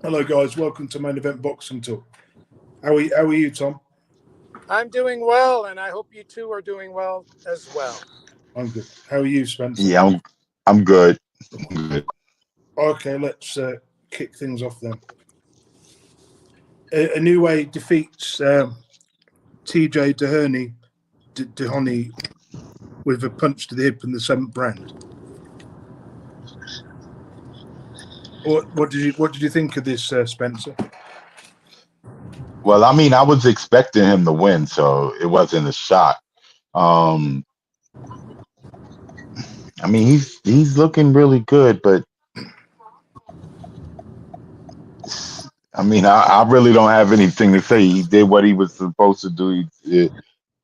Hello, guys. Welcome to Main Event Boxing Talk. How are you, Tom? I'm doing well, and I hope you two are doing well as well. I'm good. How are you, Spencer? Yeah, I'm good. I'm good. Okay, let's kick things off then. A New Way defeats TJ Dehoney with a punch to the hip in the seventh round. What did you think of this, Spencer? Well, I mean, I was expecting him to win, so it wasn't a shock. Um, I mean, he's looking really good, but I mean, I really don't have anything to say. He did what he was supposed to do.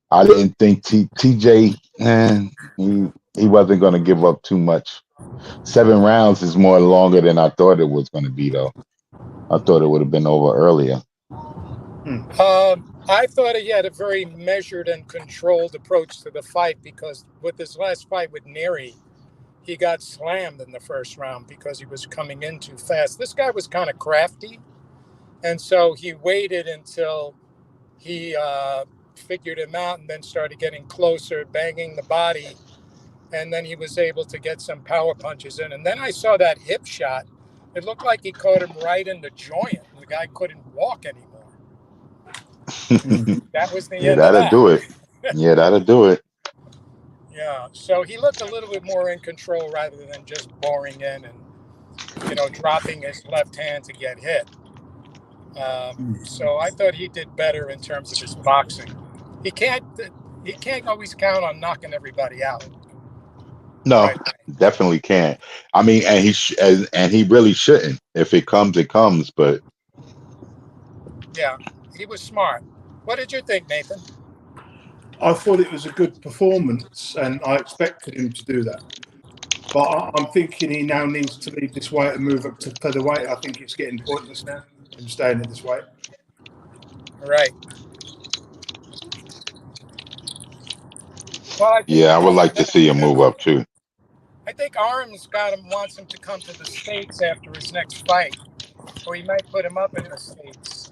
I didn't think TJ, he wasn't going to give up too much. 7 rounds is more longer than I thought it was going to be, though. I thought it would have been over earlier. I thought he had a very measured and controlled approach to the fight because with his last fight with Neri, he got slammed in the first round because he was coming in too fast. This guy was kind of crafty, and so he waited until he figured him out and then started getting closer, banging the body, and then he was able to get some power punches in. And then I saw that hip shot. It looked like he caught him right in the joint. The guy couldn't walk anymore. That was the Yeah, end of that'll that. do it. Yeah, that'll do it. Yeah. So he looked a little bit more in control rather than just boring in and, dropping his left hand to get hit. So I thought he did better in terms of his boxing. He can't always count on knocking everybody out. No, Right. definitely can't. I mean, and he really shouldn't. If it comes, it comes. But Yeah. He was smart. What did you think, Nathan? I thought it was a good performance, and I expected him to do that. But I'm thinking he now needs to leave this weight and move up to featherweight. I think it's getting pointless now, him staying at this weight. Right. Well, yeah, I would like to see him move up too. I think Arms wants him to come to the States after his next fight, or he might put him up in the States.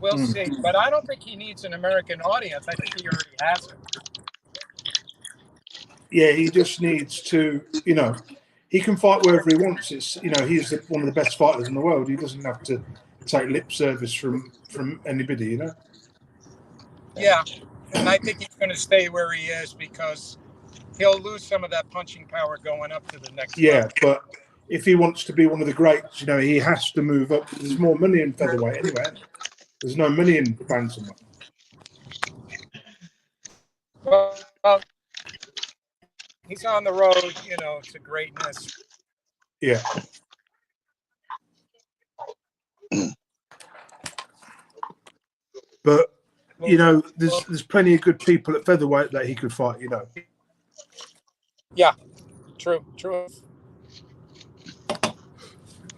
We'll see. But I don't think he needs an American audience. I think he already has it. Yeah, he just needs to, he can fight wherever he wants. It's, he's one of the best fighters in the world. He doesn't have to take lip service from anybody, Yeah, and I think he's going to stay where he is because he'll lose some of that punching power going up to the next level. Yeah, but if he wants to be one of the greats, he has to move up. There's more money in featherweight anyway. There's no money in bantamweight. Well, he's on the road, to greatness. Yeah. But there's plenty of good people at featherweight that he could fight. Yeah, true.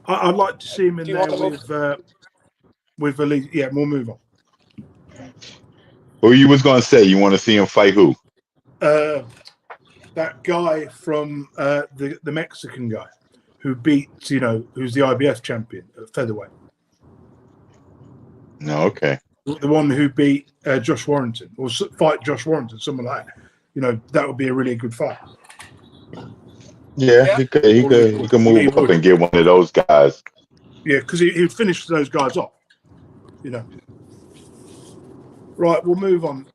I'd like to see him in there with Elise. Yeah, we'll move on. Who you was gonna say? You want to see him fight who? That guy from the Mexican guy who beats, who's the IBF champion at featherweight. No, okay. The one who beat Josh Warrington, or fight Josh Warrington, someone like that. That would be a really good fight. Yeah, he could move up and get one of those guys. Yeah, because he would finish those guys off. Right, we'll move on.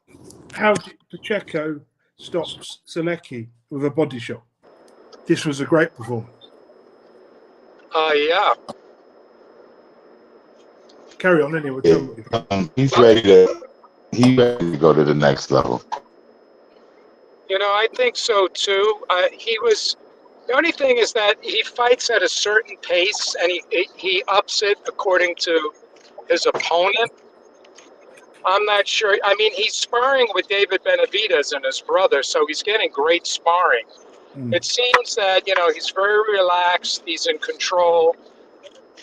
How did Pacheco stops Selecki with a body shot? This was a great performance. Yeah. Carry on anyway. He's ready to go to the next level. I think so too. The only thing is that he fights at a certain pace and he ups it according to his opponent. I'm not sure. I mean, he's sparring with David Benavidez and his brother, so he's getting great sparring. It seems that, he's very relaxed. He's in control.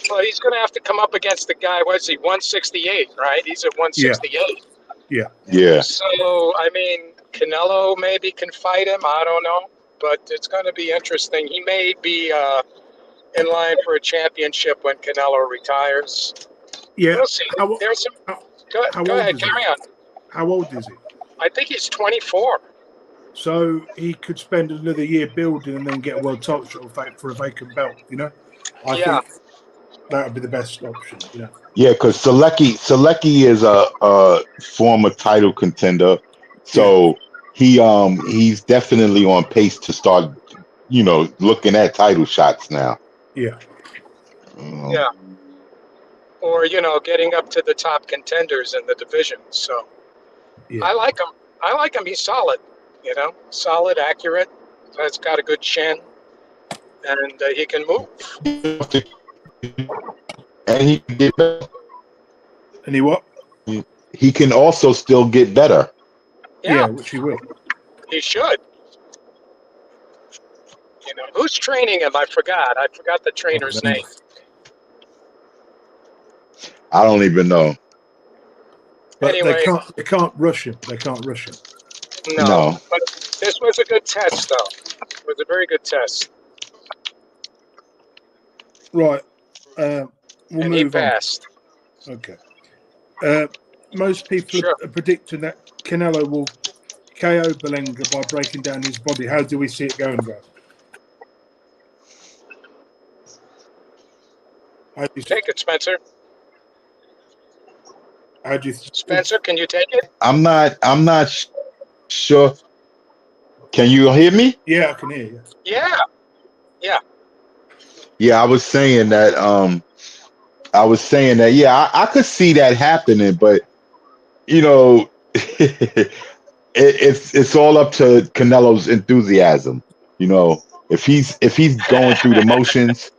Well, he's going to have to come up against the guy, what's he, 168, right? He's at 168. Yeah. So, I mean, Canelo maybe can fight him. I don't know. But it's going to be interesting. He may be in line for a championship when Canelo retires. Yeah. We'll see. How, There's some. how, how Go old ahead, is he? carry on. How old is he? I think he's 24. So he could spend another year building and then get a world title shot for a vacant belt. You know, I Yeah. think that would be the best option. You know. Yeah, because Selecki is a former title contender, so he's definitely on pace to start, looking at title shots now. Yeah. Yeah. Or getting up to the top contenders in the division. So Yeah. I like him. He's solid. Solid, accurate. Has got a good chin, and he can move. And he can get better. And he what? He can also still get better. Yeah, which he will. he should. Who's training him? I forgot the trainer's name. I don't even know. But Anyway, they can't rush him. They can't rush him. No. But this was a good test, though. It was a very good test. Right. We'll And he move on. passed. Okay. Most people Sure. are predicting that Canelo will KO Berlanga by breaking down his body. How do we see it going, guys? How do you Take it, Spencer. How do you Spencer, can you take it? I'm not sure. Can you hear me? Yeah, I can hear you. Yeah. Yeah, I was saying that. Yeah, I could see that happening, but it's all up to Canelo's enthusiasm. If he's going through the motions,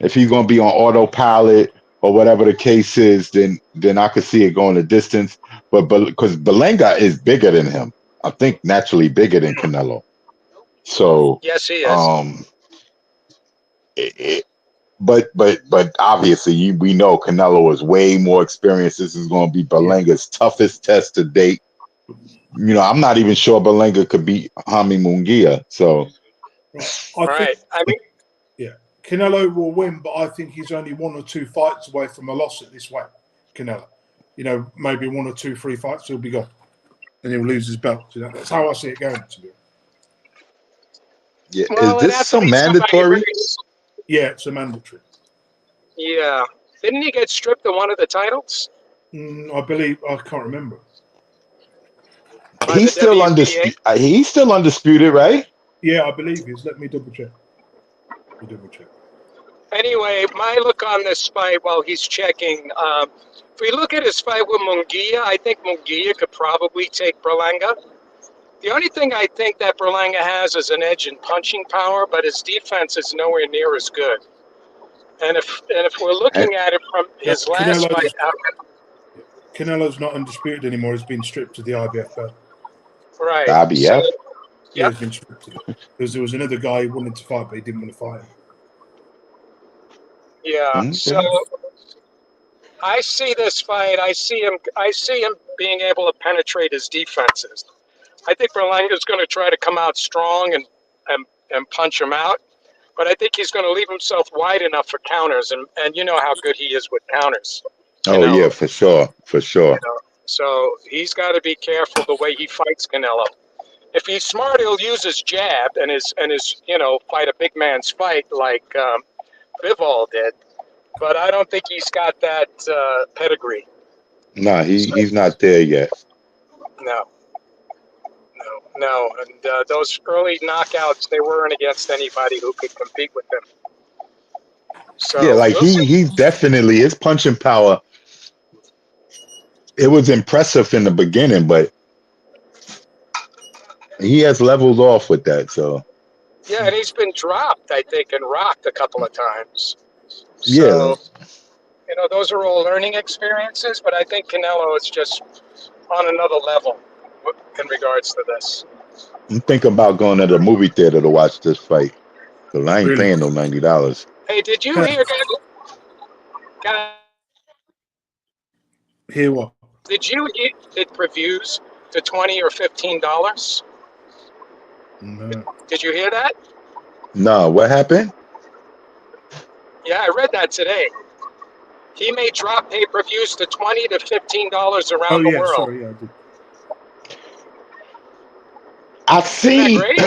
if he's going to be on autopilot or whatever the case is, then I could see it going the distance. But because Berlanga is bigger than him, I think naturally bigger than Canelo. So Yes, he is. But obviously we know Canelo is way more experienced. This is going to be Berlanga's toughest test to date. I'm not even sure Berlanga could beat Jaime Munguia. So, I mean, Canelo will win, but I think he's only 1 or 2 fights away from a loss at this weight. Canelo, maybe 1 or 2, 3 fights, he'll be gone, and he'll lose his belt. That's how I see it going. To be. Yeah, is this some mandatory? Yeah, it's a mandatory. Yeah, didn't he get stripped of one of the titles? I believe I can't remember. He's still undisputed. He's still undisputed, right? Yeah, I believe he is. Let me double check. Anyway, my look on this fight while he's checking, if we look at his fight with Munguia, I think Munguia could probably take Berlanga. The only thing I think that Berlanga has is an edge in punching power, but his defense is nowhere near as good. And if we're looking at it from his last fight, Canelo's not undisputed anymore. He's been stripped of the IBF belt. Right. IBF? So, yeah, he's been stripped of it. Because there was another guy who wanted to fight, but he didn't want to fight him. Yeah. Okay. So I see this fight. I see him being able to penetrate his defenses. I think Berlanga's going to try to come out strong and punch him out, but I think he's going to leave himself wide enough for counters, and you know how good he is with counters. Yeah, for sure. So he's got to be careful the way he fights Canelo. If he's smart, he'll use his jab and his fight a big man's fight like Bivol did, but I don't think he's got that pedigree. No, he's not there yet. No, and those early knockouts, they weren't against anybody who could compete with him. So Yeah, like he definitely, his punching power, it was impressive in the beginning, but he has leveled off with that. So yeah, and he's been dropped, I think, and rocked a couple of times. Yeah. So, those are all learning experiences, but I think Canelo is just on another level in regards to this. I'm thinking about going to the movie theater to watch this fight, because I ain't paying no $90. Hey, did you hear, guys? Hear what? Did you get previews to $20 or $15? No. Did you hear that? No, what happened? Yeah, I read that today. He may drop pay-per-views to $20 to $15 Oh around the yeah, world. sorry, yeah, I did. I've Isn't that seen, great?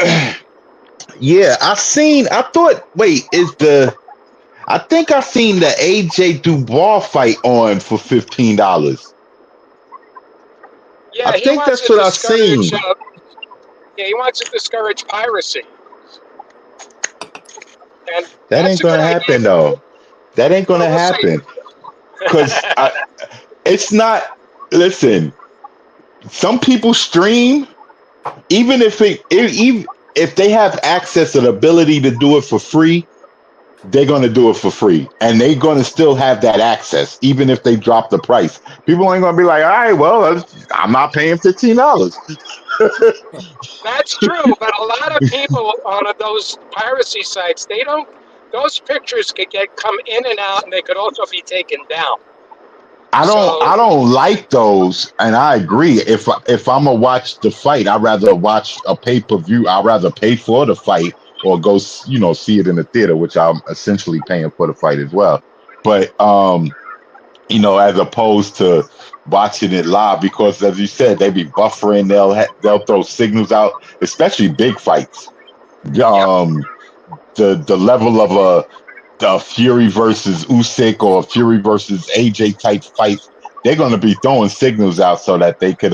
yeah, I thought, wait, I think I seen the AJ Dubois fight on for $15. I Yeah, he think wants that's to what I discourage. seen. Yeah, he wants to discourage piracy, and That that's ain't a good gonna idea. happen though. That ain't Well, gonna we'll see. happen because it's not. Listen, some people stream even even if they have access to the ability to do it for free. They're going to do it for free and they're going to still have that access even if they drop the price. People ain't going to be like, all right, well, I'm not paying $15. That's true, but a lot of people on those piracy sites, they don't. Those pictures could come in and out, and they could also be taken down. So I don't like those, and I agree. If I'm gonna watch the fight, I'd rather watch a pay-per-view. I'd rather pay for the fight or go see it in the theater, which I'm essentially paying for the fight as well. But as opposed to watching it live, because as you said, they be buffering. They'll throw signals out, especially big fights. yep, Um, the level of the Fury versus Usyk or Fury versus AJ type fights, they're going to be throwing signals out so that they could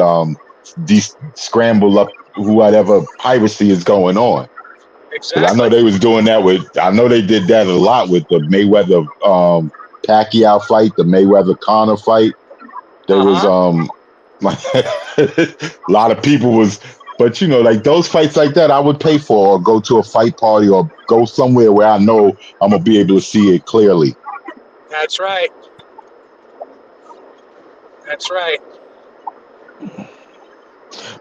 scramble up whatever piracy is going on. Because I know exactly. they was doing that I know they did that a lot with the Mayweather Pacquiao fight, the Mayweather Conor fight. There was Uh huh. a lot of people was, but like those fights like that, I would pay for or go to a fight party or go somewhere where I know I'm gonna be able to see it clearly. That's right. That's right.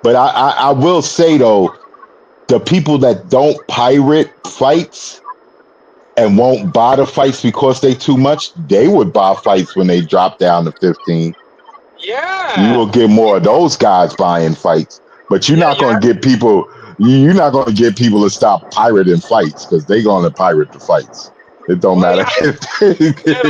But I will say though, the people that don't pirate fights and won't buy the fights because they too much, they would buy fights when they drop down to 15. You Yeah. will get more of those guys buying fights, but you're Yeah. not Yeah. going to get people. You're not going to get people to stop pirating fights because they're going to pirate the fights. It don't Well, matter. yeah.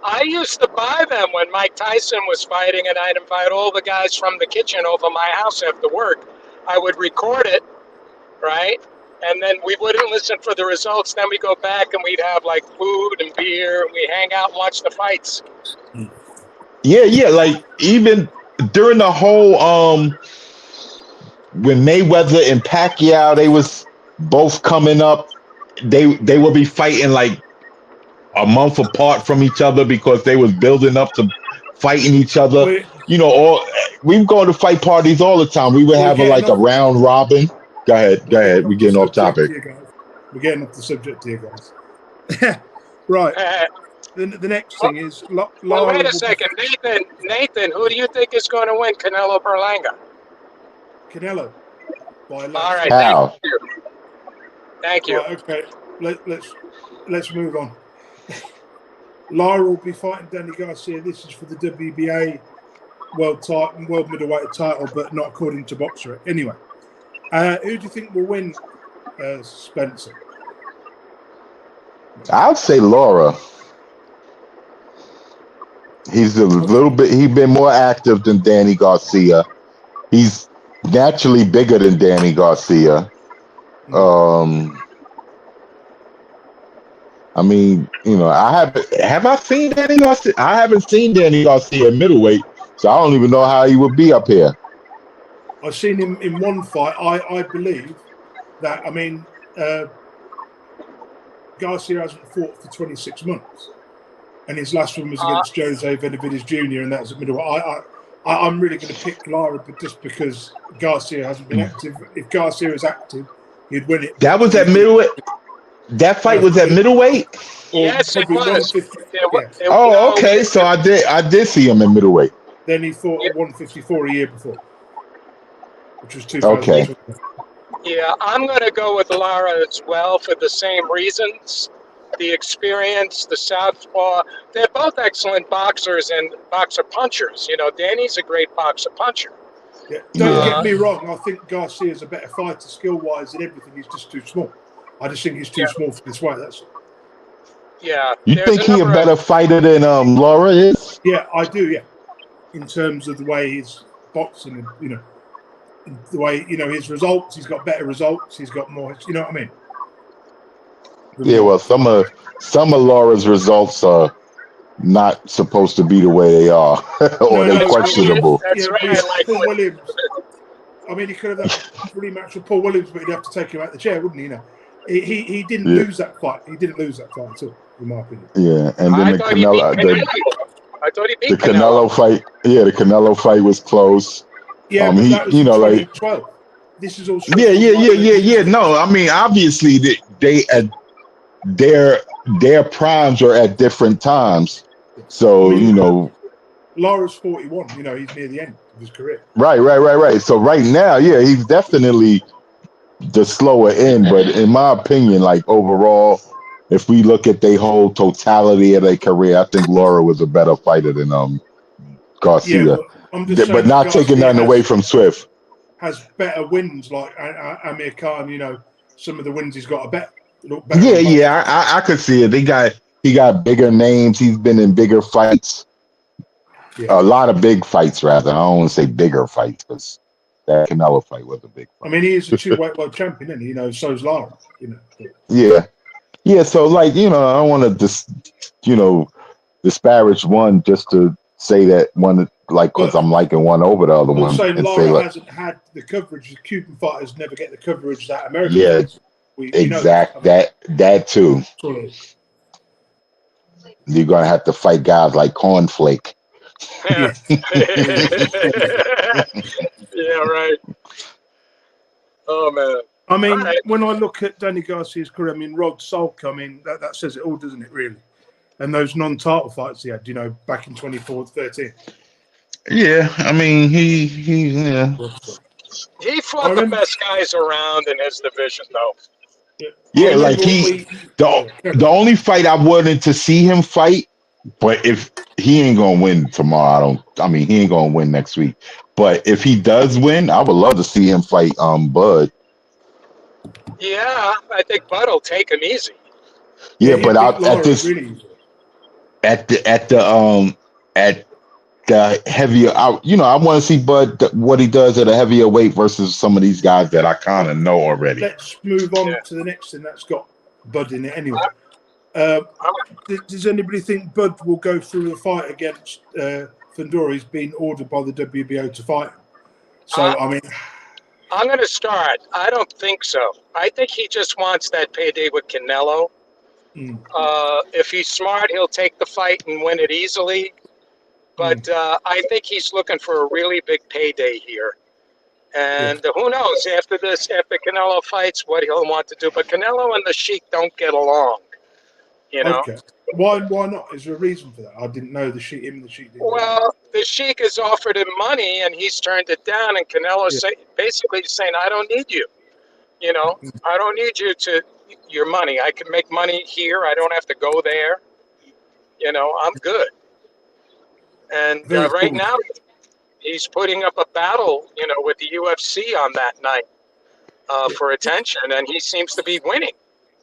I used to buy them when Mike Tyson was fighting, and I'd invite all the guys from the kitchen over my house after work. I would record it, right? And then we wouldn't listen for the results. Then we go back and we'd have like food and beer, and we hang out and watch the fights. Yeah. Like even during the whole when Mayweather and Pacquiao, they was both coming up. They would be fighting like a month apart from each other because they was building up to fighting each other. We're All we would go to fight parties all the time. We would we're have getting a off. round robin. Go ahead. We're getting We're off the getting off subject topic. here, guys. We're getting off the subject here, guys. Right. The next thing is Well, Lara wait a will be second, Nathan, who do you think is going to win, Canelo Berlanga? Canelo by All landslide. right, thank How? you. Thank you. Right. Okay. Let's move on. Lara will be fighting Danny Garcia. This is for the WBA world middleweight title, but not according to Boxer. Anyway, who do you think will win, Spencer? I'd say Laura. He's a little bit. He's been more active than Danny Garcia. He's naturally bigger than Danny Garcia. I mean, have I seen Danny Garcia? I haven't seen Danny Garcia at middleweight, so I don't even know how he would be up here. I've seen him in one fight. I believe that. I mean, Garcia hasn't fought for 26 months, and his last one was against Jose Benavidez Jr., and that was at middleweight. I'm really going to pick Lara, but just because Garcia hasn't been active. If Garcia is active, he'd win it. That was at middleweight. That fight was at middleweight. Yes, it was. 150. Yeah. Oh, okay. So I did see him in middleweight. Then he fought at 154 a year before, which was 2020. Okay. Yeah, I'm going to go with Lara as well for the same reasons. The experience, the southpaw. They're both excellent boxers and boxer punchers. Danny's a great boxer puncher. Yeah. Don't get me wrong. I think Garcia's a better fighter skill-wise and everything. He's just too small. I just think he's too small for this weight. That's all. Yeah, You there's think a he a number of better fighter than Laura is? Yeah, I do. Yeah, in terms of the way he's boxing, and the way his results. He's got better results. He's got more. You know what I mean? Yeah, well, some of Laura's results are not supposed to be the way they are, or No, they no, That's right. questionable. That's yeah, right. Like Paul Williams. I mean, he could have that rematch with Paul Williams, but he'd have to take him out the chair, wouldn't he? He didn't Yeah, lose that fight. He didn't lose that fight at all, in my opinion. yeah. And then I the thought he beat Canelo, Canelo. I thought he the beat Canelo. Canelo fight. Yeah, the Canelo fight was close. Yeah, but He, that was in like, 2012. This is all yeah, scheduled yeah, like yeah, the yeah, yeah. division. No, I mean, obviously, they at their primes are at different times. Yeah. I So mean, Lara's 41. He's near the end of his career. right. So right now, yeah, he's definitely the slower end. But in my opinion, like overall, if we look at the whole totality of their career, I think Laura was a better fighter than Yeah, Garcia. but I'm just saying But that not taking Garcia nothing away from Swift. has better wins, like Amir Khan. Some of the wins he's got look better Yeah, on both. yeah, I could see it. He got bigger names. He's been in bigger fights. Yeah. A lot of big fights, rather. I don't want to say bigger fights because that Canelo fight was a big I fight. mean, he is a two-weight world champion, and so's Lara. But Yeah. So, like, I don't want to disparage one just to say that one, like, because I'm liking one over the other I'm one, saying and say, Lara like, hasn't had the coverage. The Cuban fighters never get the coverage that American yeah, fighters. We know that. exact that too. That's all it is. You're gonna have to fight guys like Cornflake. Yeah. Yeah. Yeah, right. Oh man. I All mean, right. when I look at Danny Garcia's career, I mean, Rod Salk, that says it all, doesn't it, really? And those non-title fights he had, back in 2013. Yeah, I mean, yeah. He I fought the remember, best guys around in his division, though. yeah, I Yeah, like remember when we. the only fight I wanted to see him fight, but if he ain't gonna win tomorrow, he ain't gonna win next week. But if he does win, I would love to see him fight Bud. Yeah, I think Bud will take him easy. Yeah, He but beat at Lara this really easily. at the heavier I want to see Bud what he does at a heavier weight versus some of these guys that I kind of know already. Let's move on Yeah. to the next thing that's got Bud in it anyway. Does anybody think Bud will go through the fight against Fundora? He's been ordered by the WBO to fight him. So, I'm going to start. I don't think so. I think he just wants that payday with Canelo. If he's smart, he'll take the fight and win it easily. But I think he's looking for a really big payday here. And who knows, after Canelo fights, what he'll want to do. But Canelo and the Sheik don't get along, Okay. Why not? Is there a reason for that? I didn't know him and the Sheik didn't. Well, the Sheik has offered him money, and he's turned it down. And Canelo basically saying, I don't need you. I don't need you to your money. I can make money here. I don't have to go there. I'm good. And right now, he's putting up a battle, with the UFC on that night for attention, and he seems to be winning.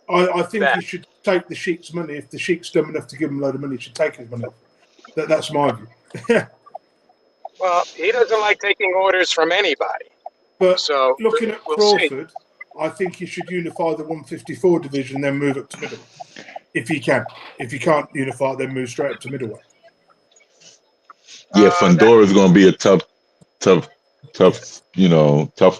I think he should take the Sheik's money. If the Sheik's dumb enough to give him a load of money, he should take his money. That's my view. Well, he doesn't like taking orders from anybody. But so looking at Crawford, I think he should unify the 154 division, then move up to middleweight. If he can. If he can't unify, then move straight up to middleweight. Yeah, Fundora's going to be a tough But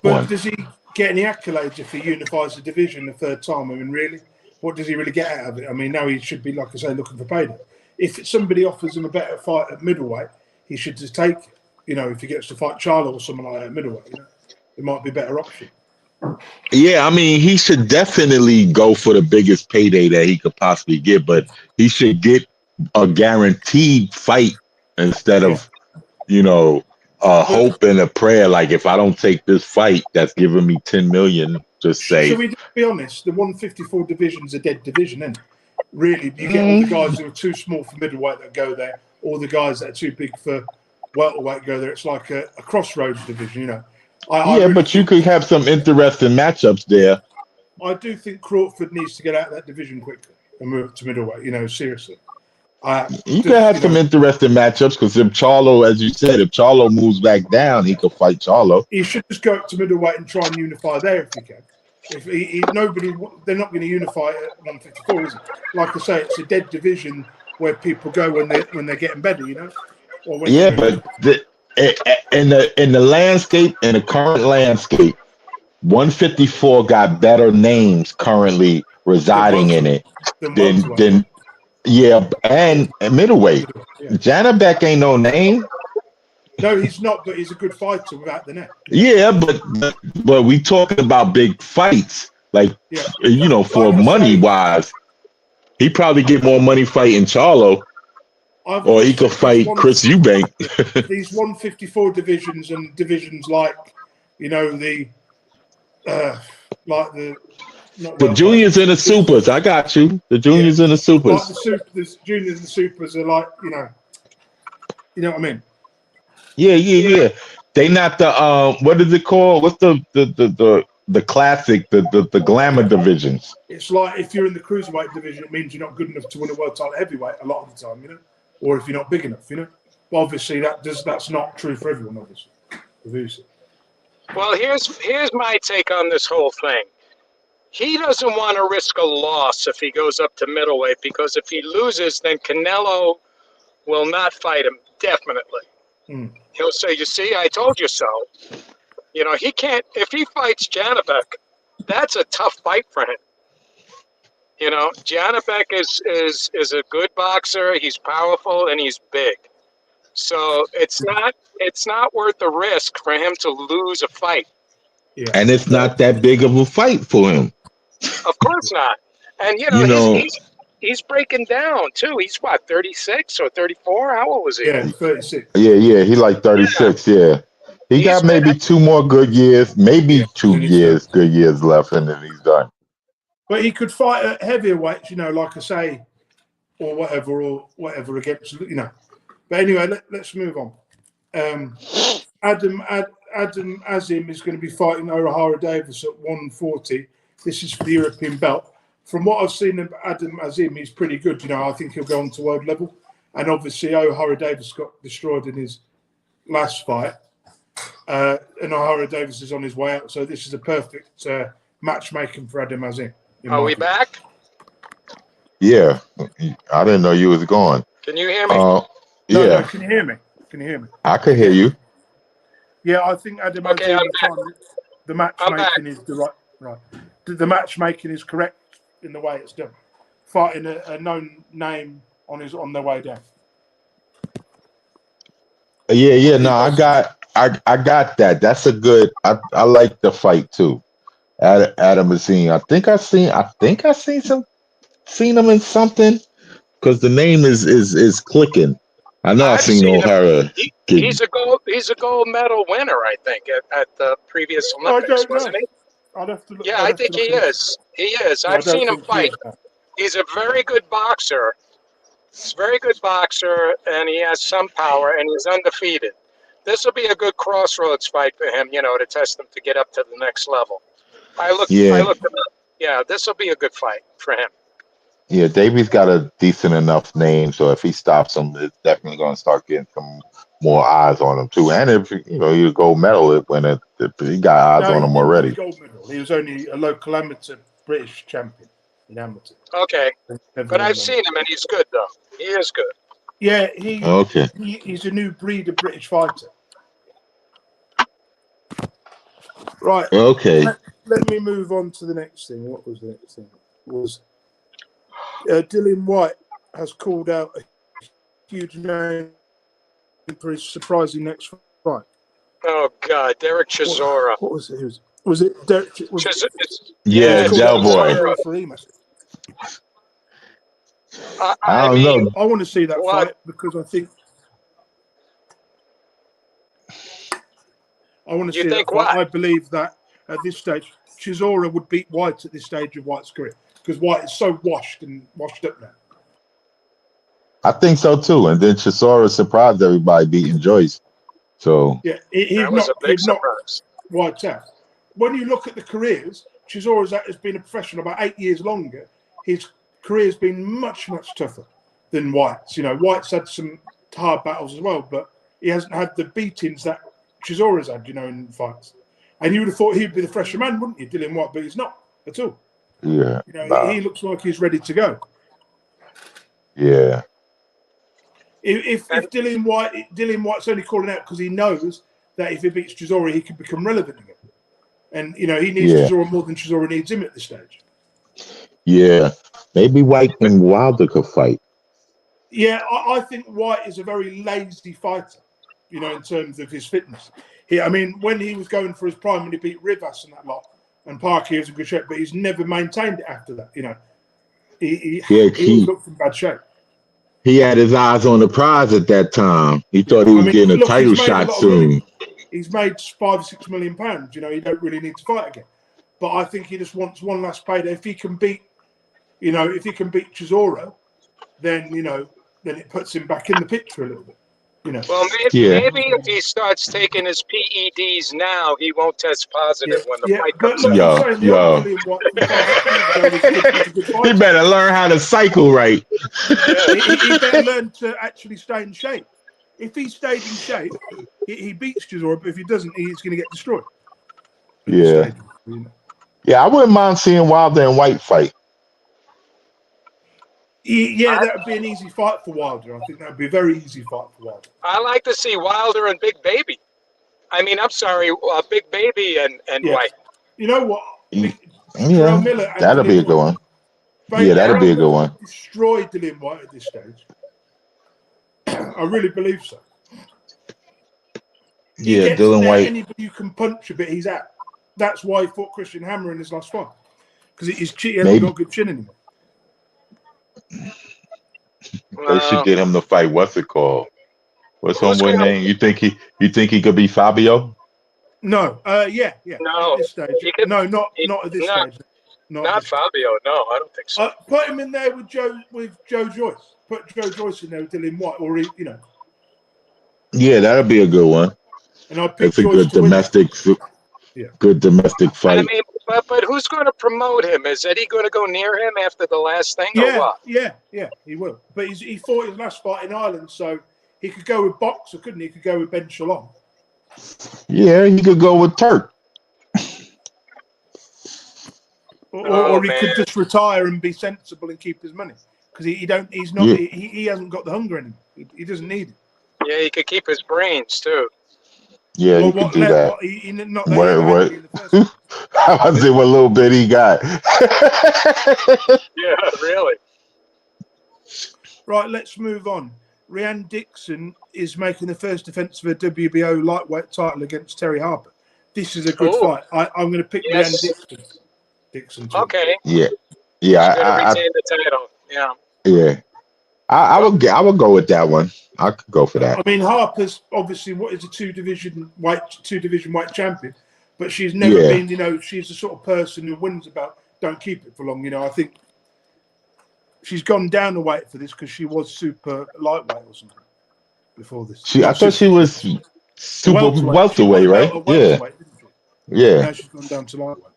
one. does he get any accolades if he unifies the division the third time? I mean, really? What does he really get out of it? I mean, now he should be, like I say, looking for payday. If somebody offers him a better fight at middleweight, he should just take it. If he gets to fight Charlo or someone like that at middleweight, it might be a better option. Yeah, he should definitely go for the biggest payday that he could possibly get, but he should get a guaranteed fight instead of, hope and a prayer. Like, if I don't take this fight, that's giving me 10 million. Just say. Shall we be honest? The 154 division's a dead division, isn't it? Really, you get all the guys who are too small for middleweight that go there, or the guys that are too big for welterweight go there. It's like a crossroads division, But you could have some interesting matchups there. I do think Crawford needs to get out of that division quickly. and move up to middleweight. You know, seriously. You could have some interesting matchups because if Charlo, as you said, if Charlo moves back down, he could fight Charlo. He should just go up to middleweight and try and unify there if he can. If they're not going to unify at 154, is it? Like I say, it's a dead division where people go when they're getting better, you know. But in the landscape, in the current landscape, 154 got better names currently residing in it than and middleweight. Yeah. Janabek ain't no name. No, he's not, but he's a good fighter without the net. Yeah, but we talking about big fights, like for money wise, he probably get more money fighting Charlo, or he could fight Chris Eubank. These 154 divisions and divisions like the juniors and the supers. I got you. The juniors and the supers. Like the juniors and the supers are like you know what I mean. Yeah. They not the what is it called? What's the classic, the glamour divisions? It's like if you're in the cruiserweight division, it means you're not good enough to win a world title heavyweight a lot of the time, or if you're not big enough, But obviously that's not true for everyone, obviously. Well, here's my take on this whole thing. He doesn't want to risk a loss if he goes up to middleweight because if he loses, then Canelo will not fight him definitely. He'll say, "You see, I told you so." He can't. If he fights Janabek, that's a tough fight for him. Janabek is a good boxer. He's powerful and he's big. So it's not worth the risk for him to lose a fight. Yeah. And it's not that big of a fight for him. Of course not. And he's breaking down too. He's what, 36 or 34? How old was he? Yeah, 36. Yeah. He like 36. Yeah. He got maybe 2 more good years, maybe 2 years, good years left, and then he's done. But he could fight at heavier weights, like I say, or whatever against, But anyway, let's move on. Adam Azim is going to be fighting O'Hara Davis at 140. This is for the European belt. From what I've seen of Adam Azim, he's pretty good. I think he'll go on to world level. And obviously, O'Hara Davis got destroyed in his last fight. And O'Hara Davis is on his way out. So this is a perfect matchmaking for Adam Azim. Are we back? Yeah. I didn't know you was gone. Can you hear me? No, can you hear me? I could hear you. Yeah, I think Adam Azim, the matchmaking is the right. The matchmaking is correct in the way it's done. Fighting a known name on their way down. Yeah. No, I got that. That's a good. I like the fight too. Adam Azim. I think I seen him in something because the name is clicking. I know I've seen O'Hara. He's a gold medal winner, I think, at the previous Olympics, wasn't he? I'd have to look. Yeah, I think he is. He is. I've seen him fight. He's a very good boxer. He's a very good boxer, and he has some power, and he's undefeated. This will be a good crossroads fight for him, to test him to get up to the next level. I looked him up. Yeah, this will be a good fight for him. Yeah, Davies got a decent enough name, so if he stops him, it's definitely going to start getting some more eyes on him too. And if he's a gold medalist, if he got eyes on him already. Gold medal. He was only a local amateur British champion in amateur. Okay, but I've seen him, and he's good though. He is good. Yeah, he's a new breed of British fighter. Right. Okay. Let me move on to the next thing. What was the next thing? Dillian Whyte has called out a huge name for his surprising next fight. Oh God, Derek Chisora. What was it? Was it Derek? Yeah, Del Boy. I don't know. I want to see that fight because I think I want to see that fight. I believe that at this stage, Chisora would beat Whyte at this stage of Whyte's career because Whyte is so washed up now. I think so too. And then Chisora surprised everybody beating Joyce. So yeah, he's not Whyte out. When you look at the careers, Chisora has been a professional about 8 years longer. His career's been much, much tougher than White's. You know, White's had some hard battles as well, but he hasn't had the beatings that Chisora's had, you know, in fights. And you would have thought he'd be the fresher man, wouldn't you, Dillian White? But he's not at all. Yeah. You know, he looks like he's ready to go. Yeah. If Dillian White's only calling out because he knows that if he beats Chisora, he could become relevant again. And, you know, he needs Chisora more than Chisora needs him at this stage. Yeah. Maybe White and Wilder could fight. Yeah, I think White is a very lazy fighter, you know, in terms of his fitness. I mean, when he was going for his prime, when he beat Rivas and that lot, and Parker was in good shape, but he's never maintained it after that, you know. He looked in bad shape. He had his eyes on the prize at that time. He thought he was getting a title shot soon. He's made £5 or £6 million. You know, he don't really need to fight again. But I think he just wants one last payday. If he can beat, you know, Chisora, then, you know, then it puts him back in the picture a little bit. You know. Well, maybe if he starts taking his PEDs now, he won't test positive when the fight comes out. He better learn how to cycle right. He better learn to actually stay in shape. If he stayed in shape, he beats Chisora, but if he doesn't, he's going to get destroyed. Yeah. Yeah, I wouldn't mind seeing Wilder and White fight. Yeah, that would be an easy fight for Wilder. I think that would be a very easy fight for Wilder. I like to see Wilder and Big Baby. I mean, I'm sorry, Big Baby and White. You know what? Yeah, Miller that'll be a good one. Yeah, that'll be a good one. Destroyed Dillian White at this stage. I really believe so. Yeah, Dillian White. Anybody who can punch a bit, he's out. That's why he fought Christian Hammer in his last fight. Because he hasn't got a good chin anymore. They should get him to fight. What's it called? What's homeboy name? You think he could be Fabio? No. Yeah. No. At this stage. Not at this stage. Not Fabio. No, I don't think so. Put him in there with Joe Joyce. Put Joe Joyce in there with Dillian White, or you know. Yeah, that'll be a good one. And I'd pick it's a good domestic. Good domestic fight. I mean, but who's going to promote him? Is Eddie going to go near him after the last thing, or what? Yeah, he will. But he fought his last fight in Ireland, so he could go with Boxer, couldn't he? He could go with Ben Shalom. Yeah, he could go with Turk. Or he could just retire and be sensible and keep his money because he hasn't got the hunger anymore. He doesn't need it. Yeah, he could keep his brains too. Yeah, you could do that. What? I was saying what little bit he got. Yeah, really. Right, let's move on. Rhiann Dixon is making the first defense of a WBO lightweight title against Terry Harper. This is a good fight. I'm going to pick Rhiann Dixon. Okay. Yeah. I retain the title. Yeah. Yeah. I would go with that one. I could go for that. I mean, Harper's obviously a two division weight champion, but she's never been. You know, she's the sort of person who wins about don't keep it for long. You know, I think she's gone down the weight for this because she was super lightweight or something before this. I thought she was super welterweight, right? Yeah. Now she's gone down to lightweight.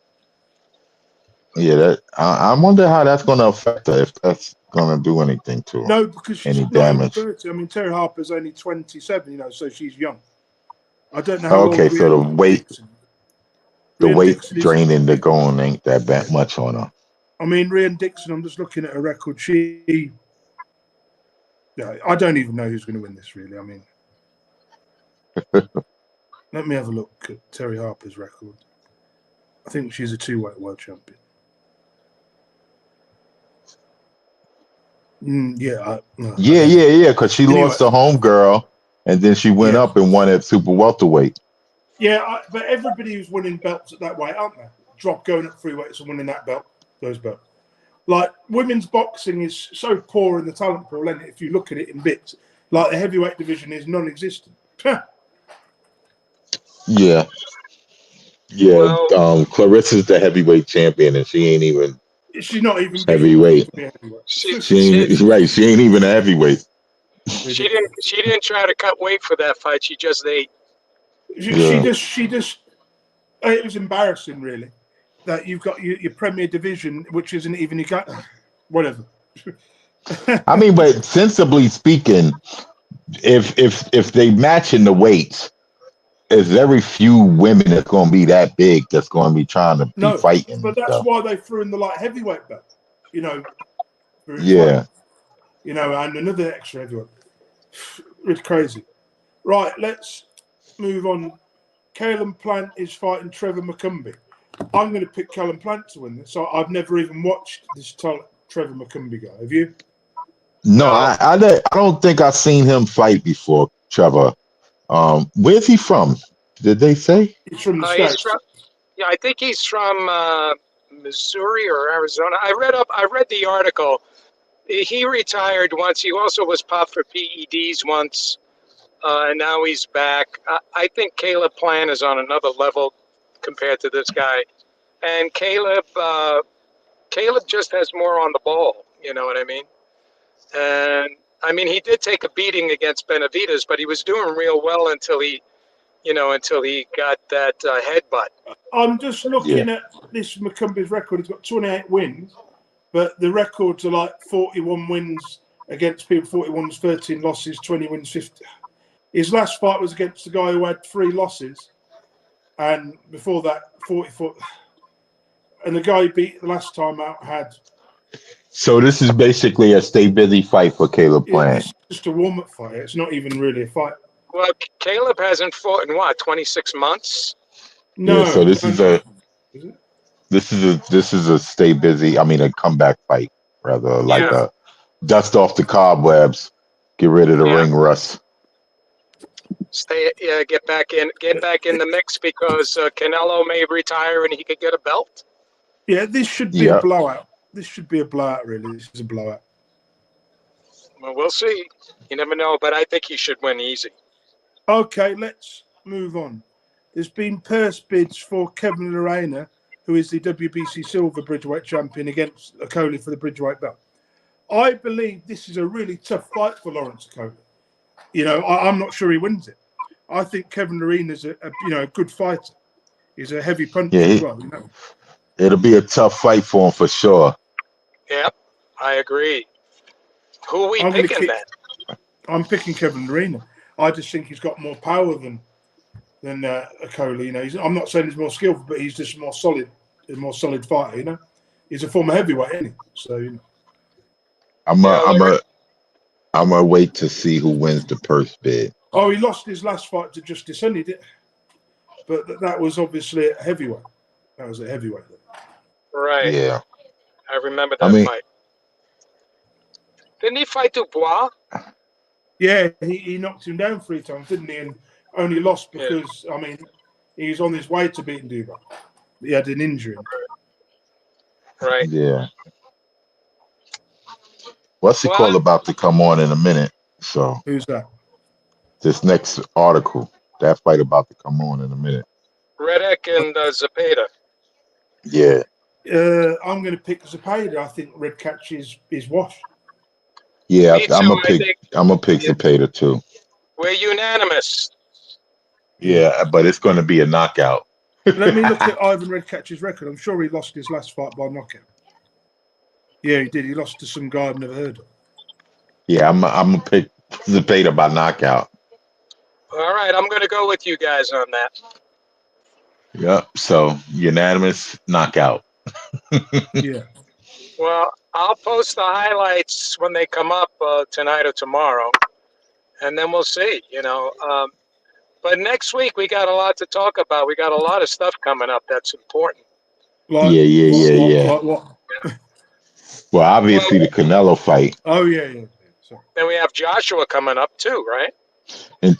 Yeah, I wonder how that's going to affect her, if that's going to do anything to her. No, because she's any damage. 30. I mean, Terry Harper's only 27, you know, so she's young. I don't know how okay, so the weight draining the going ain't that much on her. I mean, Rhiann Dixon, I'm just looking at her record. I don't even know who's going to win this, really. I mean, let me have a look at Terry Harper's record. I think she's a two-weight world champion. Yeah, because she lost to homegirl, and then she went up and won at super welterweight. Yeah, but everybody who's winning belts at that weight, aren't they? Going up 3 weights and winning those belts. Like, women's boxing is so poor in the talent pool, and if you look at it in bits, like the heavyweight division is non-existent. Yeah. Well, Clarissa's the heavyweight champion, and she ain't even. She's not even heavyweight. She ain't even a heavyweight. She didn't try to cut weight for that fight. She just ate. She just. It was embarrassing, really, that you've got your Premier Division, which isn't even whatever. I mean, but sensibly speaking, if they match in the weights, there's very few women that's going to be that big that's going to be trying to be No, fighting but and that's stuff. why they threw in the light heavyweight belt, you know, for its Yeah. weight, you know, and another extra heavyweight. It's crazy. Right, let's move on. Caleb Plant is fighting Trevor McCumbee. I'm going to pick Caleb Plant to win this. So I've never even watched this Trevor McCumbee guy. Have you? No, I don't think I've seen him fight before, Trevor. Where's he from? Did they say? He's from the He's States. from, yeah, I think he's from Missouri or Arizona. I read the article. He retired once. He also was popped for PEDs once, and now he's back. I think Caleb Plant is on another level compared to this guy, and Caleb just has more on the ball. You know what I mean? And I mean, he did take a beating against Benavidez, but he was doing real well until he got that headbutt. I'm just looking at this McCumbee's record. He's got 28 wins, but the records are like 41 wins against people, 41 wins, 13 losses, 20 wins, 50. His last fight was against the guy who had 3 losses, and before that, 44. And the guy he beat the last time out had. So this is basically a stay busy fight for Caleb Plant. It's just a warm up fight. It's not even really a fight. Well, Caleb hasn't fought in 26 months. No. Yeah, so this is a stay busy. I mean, a comeback fight rather, like a dust off the cobwebs, get rid of the ring rust. Get back in the mix because Canelo may retire and he could get a belt. Yeah, this should be a blowout. This should be a blowout, really. This is a blowout. Well, we'll see. You never know, but I think he should win easy. Okay, let's move on. There's been purse bids for Kevin Lerena, who is the WBC Silver Bridgeweight Champion, against Okolie for the Bridgeweight belt. I believe this is a really tough fight for Lawrence Okolie. You know, I'm not sure he wins it. I think Kevin Lerena is a good fighter. He's a heavy puncher as well. You know? It'll be a tough fight for him for sure. Yep, I agree. Who are we picking then? I'm picking Kevin Lerena. I just think he's got more power than Okolie. You know, I'm not saying he's more skillful, but he's just a more solid fighter. You know, he's a former heavyweight, isn't he? So you know, I'm gonna wait to see who wins the purse bid. Oh, he lost his last fight to Justice Honey, but that was obviously a heavyweight. That was a heavyweight. Right. Yeah. I remember that fight. Didn't he fight Dubois? Yeah, he knocked him down 3 times, didn't he? And only lost because, I mean, he was on his way to beating Dubois. He had an injury. Right. Yeah. What's he called about to come on in a minute? So who's that? This next article, that fight about to come on in a minute. Reddick and Zepeda. Yeah. I'm going to pick Zepeda. I think Red Catch is washed. Yeah, I'm gonna pick Zepeda too. We're unanimous. Yeah, but it's going to be a knockout. Let me look at Ivan Red Catch's record. I'm sure he lost his last fight by knockout. Yeah, he did. He lost to some guy I've never heard of. Yeah, I'm gonna pick Zepeda by knockout. All right, I'm going to go with you guys on that. Yep. So unanimous knockout. Yeah. Well, I'll post the highlights when they come up tonight or tomorrow, and then we'll see. You know, but next week we got a lot to talk about. We got a lot of stuff coming up that's important. Yeah. Like what? Well, obviously the Canelo fight. Oh yeah. Sorry. Then we have Joshua coming up too, right? And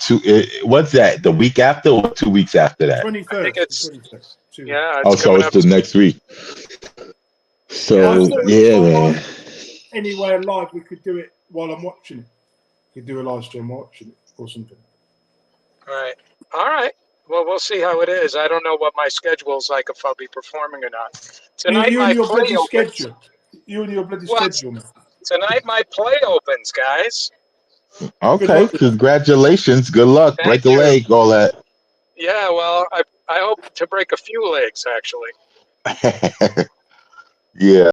what's that? The week after or 2 weeks after that? 23rd. I think it's 23rd. So it's the next week. So yeah, man. Anywhere live, we could do it while I'm watching it. We could do a live stream watching it or something. All right. Well, we'll see how it is. I don't know what my schedule's like, if I'll be performing or not. Tonight, you my and your play bloody opens. schedule. You and your bloody schedule, man. Tonight, my play opens, guys. Okay, congratulations. Good luck. Thank Break a leg, all that. Yeah, well, I hope to break a few legs, actually. Yeah.